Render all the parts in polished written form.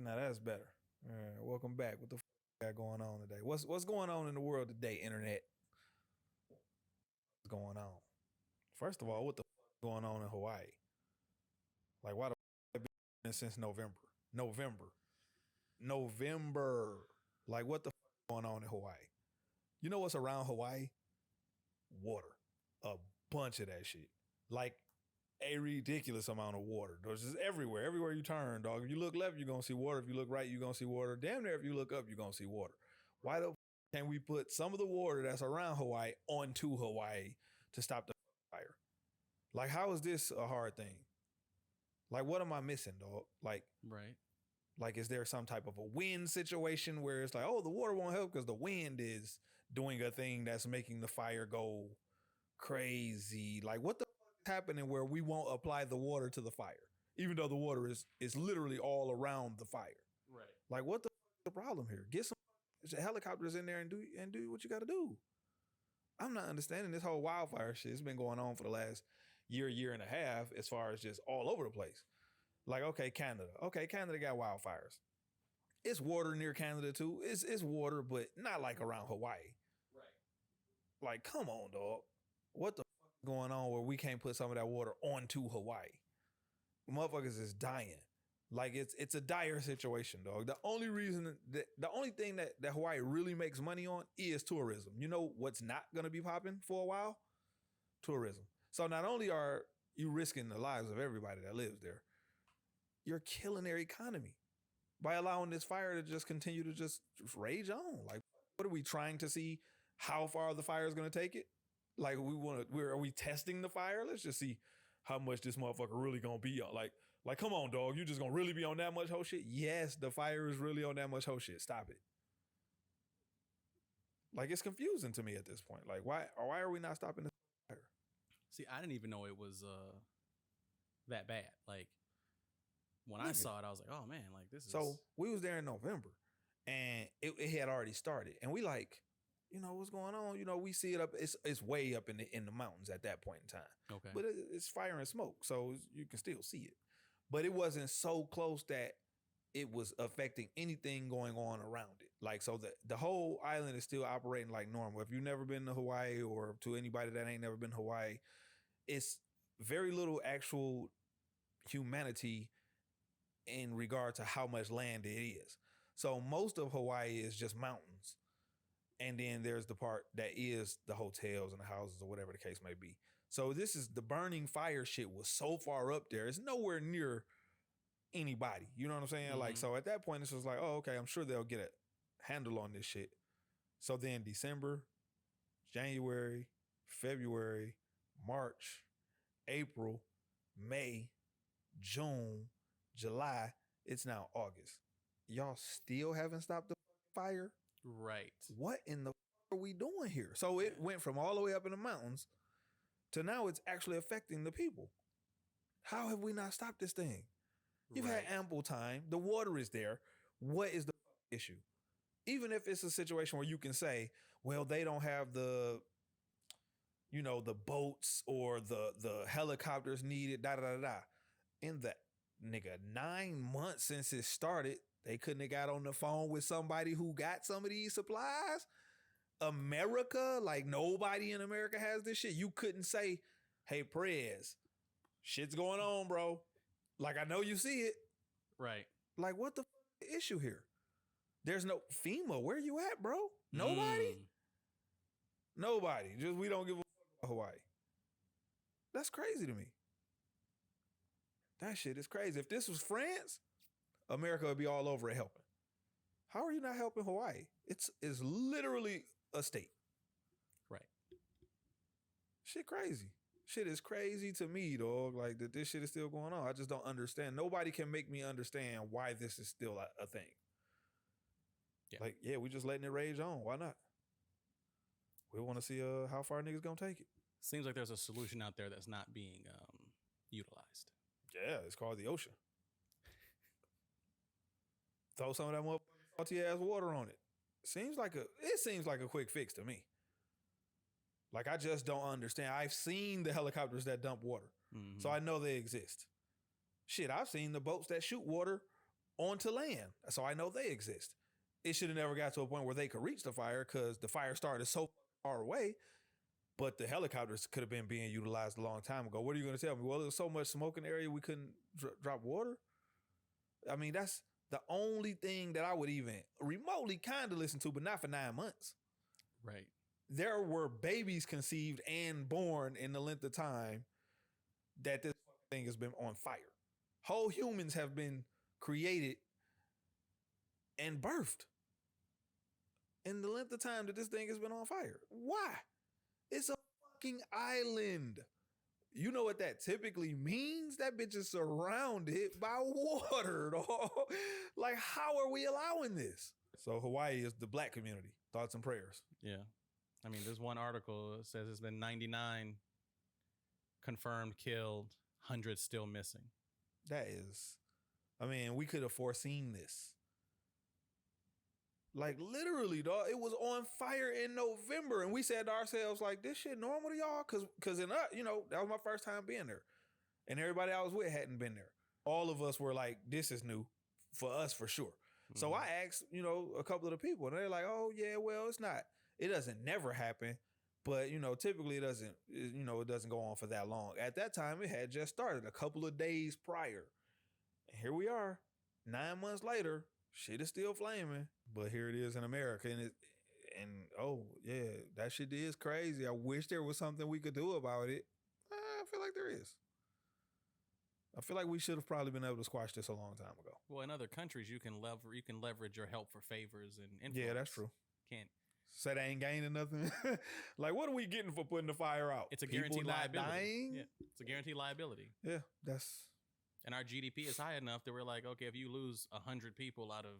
Now that's better. All right, welcome back. What the got going on today? What's going on in the world today? Internet. What's going on? First of all, what the going on in Hawaii? Like why the been since November? November. November. Like what the going on in Hawaii? You know what's around Hawaii? Water. A bunch of that shit. Like a ridiculous amount of water. There's just everywhere. Everywhere you turn, dog. If you look left, you're gonna see water. If you look right, you're gonna see water. Damn near if you look up, you're gonna see water. Why the can we put some of the water that's around Hawaii onto Hawaii to stop the fire? Like, how is this a hard thing? Like, what am I missing, dog? Right. Like, is there some type of a wind situation where it's like, oh, the water won't help because the wind is doing a thing that's making the fire go crazy? Like, what the is happening where we won't apply the water to the fire, even though the water is literally all around the fire? Right. Like, what the is the problem here? Get some helicopters in there and do what you got to do. I'm not understanding this whole wildfire shit. It's been going on for the last year and a half, as far as just all over the place. Like, okay, Canada. Okay, Canada got wildfires. It's water near Canada too. It's water, but not like around Hawaii. Right. Like, come on, dog. What the fuck is going on where we can't put some of that water onto Hawaii? Motherfuckers is dying. Like it's a dire situation, dog. The only reason the only thing that Hawaii really makes money on is tourism. You know what's not gonna be popping for a while? Tourism. So not only are you risking the lives of everybody that lives there, you're killing their economy by allowing this fire to just continue to just rage on. Like, what are we trying to see how far the fire is going to take it? Like, are we testing the fire? Let's just see how much this motherfucker really going to be on. Like, come on, dog. You just going to really be on that much whole shit? Yes, the fire is really on that much whole shit. Stop it. Like, it's confusing to me at this point. Like, why are we not stopping this fire? See, I didn't even know it was that bad. Like, when I saw it, I was like, oh man, like this is. So we was there in November and it had already started. And we like, you know, what's going on? You know, we see it up. It's way up in the mountains at that point in time. Okay. But it's fire and smoke. So you can still see it. But it wasn't so close that it was affecting anything going on around it. Like, so the whole island is still operating like normal. If you've never been to Hawaii, or to anybody that ain't never been to Hawaii, it's very little actual humanity in regard to how much land it is. So most of Hawaii is just mountains. And then there's the part that is the hotels and the houses or whatever the case may be. So this is the burning fire shit was so far up there. It's nowhere near anybody. You know what I'm saying? Mm-hmm. Like, so at that point, it's just like, oh, okay, I'm sure they'll get a handle on this shit. So then December, January, February, March, April, May, June, July, it's now August. Y'all still haven't stopped the fire? Right. What in the are we doing here? So it went from all the way up in the mountains to now it's actually affecting the people. How have we not stopped this thing? You've had ample time. The water is there. What is the issue? Even if it's a situation where you can say, well, they don't have the, you know, the boats or the helicopters needed, da da da da. In the nigga 9 months since it started, they couldn't have got on the phone with somebody who got some of these supplies. America, like nobody in America has this shit. You couldn't say, hey, Prez, shit's going on, bro. Like, I know you see it. Right. Like, what the issue here? There's no FEMA. Where you at, bro? Nobody? Nobody. Just we don't give a fuck about Hawaii. That's crazy to me. That shit is crazy. If this was France, America would be all over it helping. How are you not helping Hawaii? It's literally a state. Right. Shit crazy. Shit is crazy to me, dog. Like that this shit is still going on. I just don't understand. Nobody can make me understand why this is still a thing. Yeah. Like, yeah, we just letting it rage on. Why not? We want to see how far niggas gonna take it. Seems like there's a solution out there that's not being utilized. Yeah, it's called the ocean. Throw some of that motherfucking salty ass water on it. Seems like a quick fix to me. Like, I just don't understand. I've seen the helicopters that dump water. Mm-hmm. So I know they exist. Shit, I've seen the boats that shoot water onto land. So I know they exist. It should have never got to a point where they could reach the fire because the fire started so far away. But the helicopters could have been being utilized a long time ago. What are you going to tell me? Well, there was so much smoke in the area we couldn't drop water. I mean, that's the only thing that I would even remotely kind of listen to, but not for 9 months. Right. There were babies conceived and born in the length of time that this thing has been on fire. Whole humans have been created and birthed in the length of time that this thing has been on fire. Why? It's a fucking island. You know what that typically means? That bitch is surrounded by water, dog. Like, how are we allowing this? So Hawaii is the black community. Thoughts and prayers. Yeah. I mean, there's one article that says it's been 99 confirmed killed, 100 still missing. That is, I mean, we could have foreseen this. Like, literally, dog, it was on fire in November. And we said to ourselves, like, this shit normal to y'all? Because in that was my first time being there. And everybody I was with hadn't been there. All of us were like, this is new for us for sure. Mm-hmm. So I asked, a couple of the people, and they're like, oh, yeah, well, it's not. It doesn't never happen. But, typically it doesn't go on for that long. At that time, it had just started a couple of days prior. And here we are, 9 months later. Shit is still flaming, but here it is in America, and oh yeah, that shit is crazy. I wish there was something we could do about it. I feel like there is. I feel like we should have probably been able to squash this a long time ago. Well, in other countries, you can leverage your help for favors and influence. Yeah, that's true. Can't say they ain't gaining nothing. Like, what are we getting for putting the fire out? It's a guaranteed liability. Dying? Yeah, it's a guaranteed liability. Yeah, that's. And our GDP is high enough that we're like, okay, if you lose 100 people out of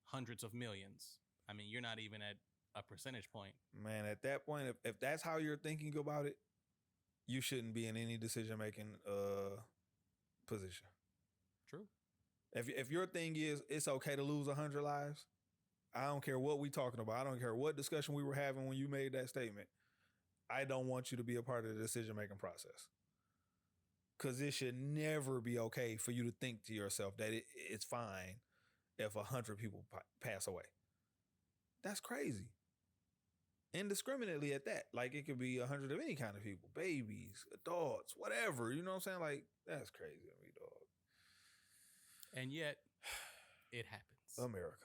hundreds of millions, I mean, you're not even at a percentage point. Man, at that point, if that's how you're thinking about it, you shouldn't be in any decision-making position. True. If your thing is it's okay to lose 100 lives, I don't care what we talking about. I don't care what discussion we were having when you made that statement. I don't want you to be a part of the decision-making process. Because it should never be okay for you to think to yourself that it's fine if 100 people pass away. That's crazy. Indiscriminately at that. Like, it could be 100 of any kind of people. Babies, adults, whatever. You know what I'm saying? Like, that's crazy to me, dog. And yet, it happens. America.